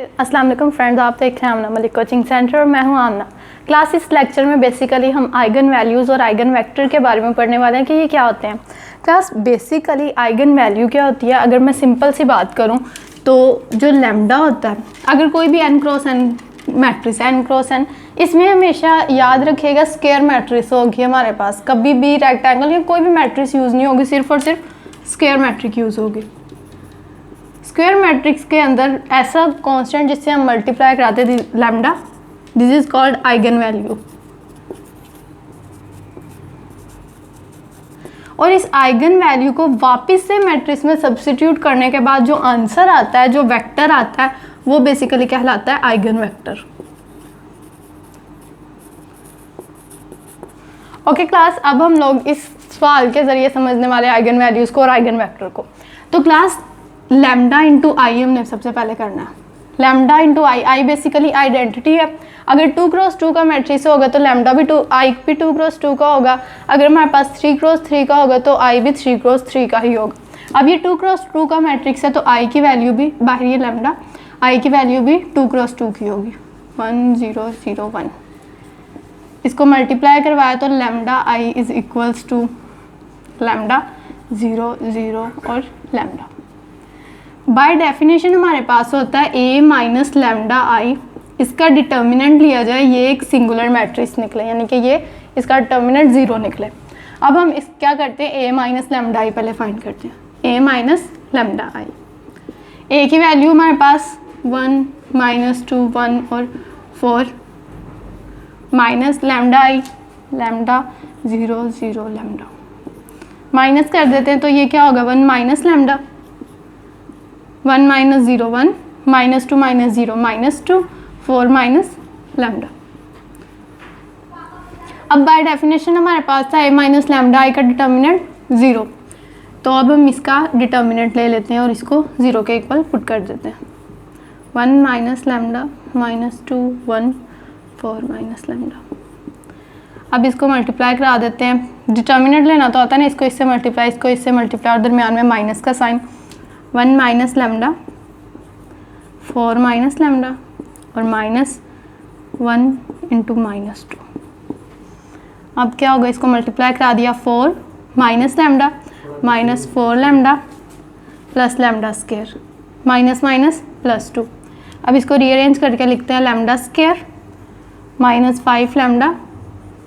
अस्सलाम वालेकुम फ्रेंड्स, आप देख रहे हैं आमना मलिक कोचिंग सेंटर और मैं हूं आमना। क्लास इस लेक्चर में बेसिकली हम आइगन वैल्यूज़ और आइगन वेक्टर के बारे में पढ़ने वाले हैं कि ये क्या होते हैं। क्लास बेसिकली आइगन वैल्यू क्या होती है, अगर मैं सिंपल सी बात करूं तो जो लैम्डा होता है, अगर कोई भी n क्रॉस n मैट्रिक्स है, n क्रॉस n, इसमें हमेशा याद रखिएगा स्क्वायर मैट्रिक्स होगी हमारे पास, कभी भी रेक्टेंगल या कोई भी मैट्रिक्स यूज़ नहीं होगी, सिर्फ और सिर्फ स्क्वायर मैट्रिक्स यूज़ होगी। स्क्वायर मैट्रिक्स के अंदर ऐसा कांस्टेंट जिससे हम मल्टीप्लाई कराते थे lambda, this is called eigen value. और इस आइगन वैल्यू को वापस से मैट्रिक्स में सब्स्टिट्यूट करने के बाद जो आंसर आता है, जो वेक्टर आता है, वो बेसिकली कहलाता है आइगन वेक्टर। ओके क्लास, अब हम लोग इस सवाल के जरिए समझने वाले आइगन वैल्यूज को और आइगन वेक्टर को। तो क्लास लैम्डा इंटू आई हमने सबसे पहले करना है। Lambda into I, I basically identity है। अगर 2 क्रॉस 2 का मैट्रिक्स होगा तो लैम्डा भी आई भी 2 क्रॉस 2 का होगा। अगर हमारे पास 3 क्रॉस 3 का होगा तो आई भी 3 क्रॉस 3 का ही होगा। अब ये 2 क्रॉस 2 का मैट्रिक्स है तो आई की वैल्यू भी, बाहर ये लैम्डा, आई की वैल्यू भी 2 क्रॉस 2 की होगी, 1 0 0 1। इसको मल्टीप्लाई करवाया तो lambda I is equals to lambda 0 0 और लैम्डा। बाय डेफिनेशन हमारे पास होता है a माइनस लैम्डा आई, इसका डिटर्मिनेंट लिया जाए, ये एक सिंगुलर मैट्रिक्स निकले, यानी कि ये इसका डिटर्मिनेंट 0 निकले। अब हम इस क्या करते हैं, a माइनस लैम्डा आई पहले फाइंड करते हैं। a minus lambda I, a की वैल्यू हमारे पास 1 माइनस 2 1 और 4 माइनस लैम्डा आई, लैम्डा 0 0 लैम्डा, माइनस कर देते हैं तो ये क्या होगा, 1 minus lambda, 1 minus 0 1, minus 2 minus 0 minus 2, 4 minus lambda. अब बाय डेफिनेशन हमारे पास था a माइनस लैम्डा आई का डिटर्मिनेंट 0, तो अब हम इसका डिटर्मिनेंट ले लेते हैं और इसको 0 के इक्वल पुट कर देते हैं। 1 minus lambda minus 2 1 4 minus lambda. अब इसको मल्टीप्लाई करा देते हैं। डिटर्मिनेंट लेना तो आता है ना, इसको इससे मल्टीप्लाई, इसको इससे मल्टीप्लाई और दरमियान में माइनस का sign. 1 minus lambda 4 minus lambda और माइनस 1 इंटू माइनस 2। अब क्या होगा, इसको मल्टीप्लाई करा दिया, 4 minus lambda minus 4 lambda plus lambda square, minus minus plus 2। अब इसको रीअरेंज करके लिखते हैं, lambda square minus 5 lambda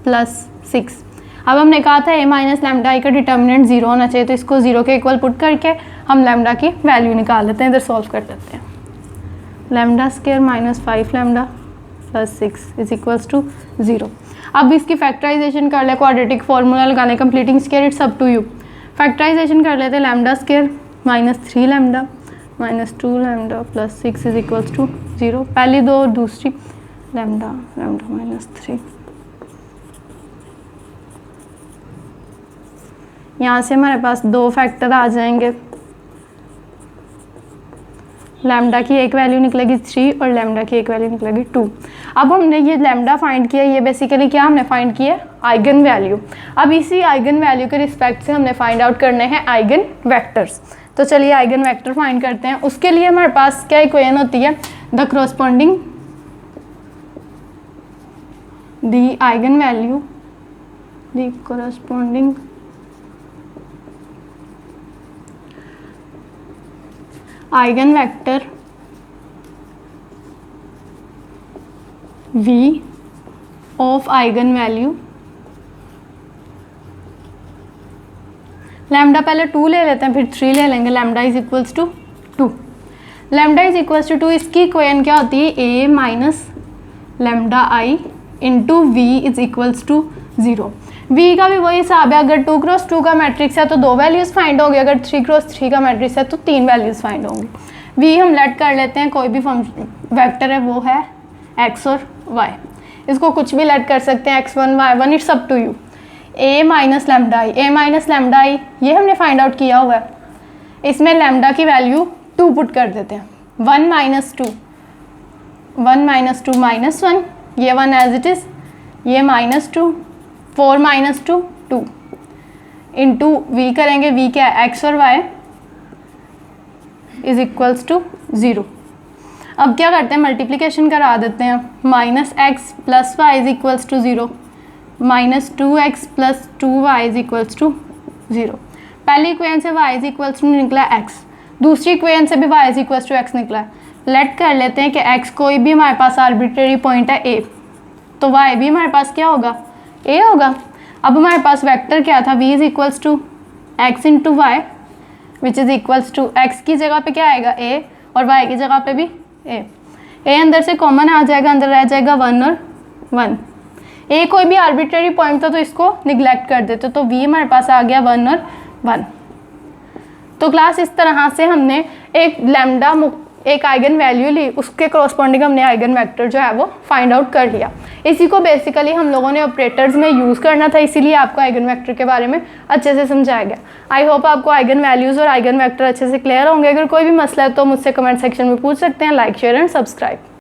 plus 6। अब हमने कहा था a माइनस लैम्डा आई का डिटर्मिनेंट 0 होना चाहिए, तो इसको 0 के इक्वल पुट करके हम लैम्डा की वैल्यू निकाल लेते हैं, इधर सॉल्व कर देते हैं। Lambda square minus 5 lambda plus 6 is equals to 0। अब इसकी फैक्टराइजेशन कर ले, क्वाड्रेटिक फार्मूला लगाने, completing square it's up to you. Factorisation कर लेते हैं, lambda square minus 3 lambda minus 2 lambda plus 6 is equals to 0। पहली दो और दूसरी, लैम्डा लैम्डा माइनस 3। यहाँ से हमारे पास 2 फैक्टर आ जाएंगे, लैम्डा की एक वैल्यू निकलेगी 3 और लैम्डा की एक वैल्यू निकलेगी 2। अब हमने ये लैम्डा फाइंड किया, ये बेसिकली क्या हमने फाइंड किया, आइगन वैल्यू। अब इसी आइगन वैल्यू के रिस्पेक्ट से हमने फाइंड आउट करने हैं आइगन वेक्टर्स। तो चलिए आइगन वेक्टर फाइंड करते हैं। उसके लिए हमारे पास क्या इक्वेशन होती है, the corresponding the eigen value, the corresponding eigen vector v of eigen value. Lambda पहले 2 ले लेते हैं, फिर 3 ले लेंगे। Lambda is equals to 2, lambda is equals to 2। इसकी इक्वेशन क्या होती है, a minus lambda I into v is equals to 0। v का भी वही हिसाब है, अगर 2 क्रॉस 2 का मैट्रिक्स है तो 2 वैल्यूज़ फाइंड होंगी, अगर 3 क्रॉस 3 का मैट्रिक्स है तो 3 वैल्यूज़ फाइंड होंगी। v हम लेट कर लेते हैं, कोई भी वेक्टर है वो है x और y, इसको कुछ भी लेट कर सकते हैं, x1 y1, it's up to you. a minus lambda I, a minus lambda I ये हमने फाइंड आउट किया हुआ है, इसमें लैम्डा की वैल्यू 2 पुट कर देते हैं। 1 माइनस 2 1 माइनस 2 माइनस 1, ये 1 एज इट इज़, ये माइनस 2, 4 माइनस 2 2 इंटू वी करेंगे, वी क्या है, एक्स और वाई इज इक्वल्स टू 0। अब क्या करते हैं, मल्टीप्लिकेशन करा देते हैं। Minus x plus y is equals to 0, minus 2x plus 2y is equals to 0। पहली इक्वेशन से y इज इक्वल्स टू निकला x, दूसरी इक्वेशन से भी y is equals to x निकला है। लेट कर लेते हैं कि x कोई भी हमारे पास आर्बिट्रेरी पॉइंट है a, तो y भी हमारे पास क्या होगा, a होगा। अब हमारे पास वेक्टर क्या था, v is equals to x into y which is equals to x की जगह पे क्या आएगा a और y की जगह पे भी a अंदर से कॉमन आ जाएगा, अंदर रह जाएगा 1 और 1। a कोई भी आर्बिट्रेरी पॉइंट था तो इसको निगलेक्ट कर देते, तो v हमारे पास आ गया 1 और 1। तो क्लास इस तरह से हमने एक लैम्डा एक आइगन वैल्यू ली, उसके करस्पॉन्डिंग हमने आइगन वेक्टर जो है वो फाइंड आउट कर लिया। इसी को बेसिकली हम लोगों ने ऑपरेटर्स में यूज़ करना था, इसीलिए आपको आइगन वेक्टर के बारे में अच्छे से समझाया गया। आई होप आपको आइगन वैल्यूज़ और आइगन वेक्टर अच्छे से क्लियर होंगे। अगर कोई भी मसला है तो मुझसे कमेंट सेक्शन में पूछ सकते हैं। Like, share and subscribe.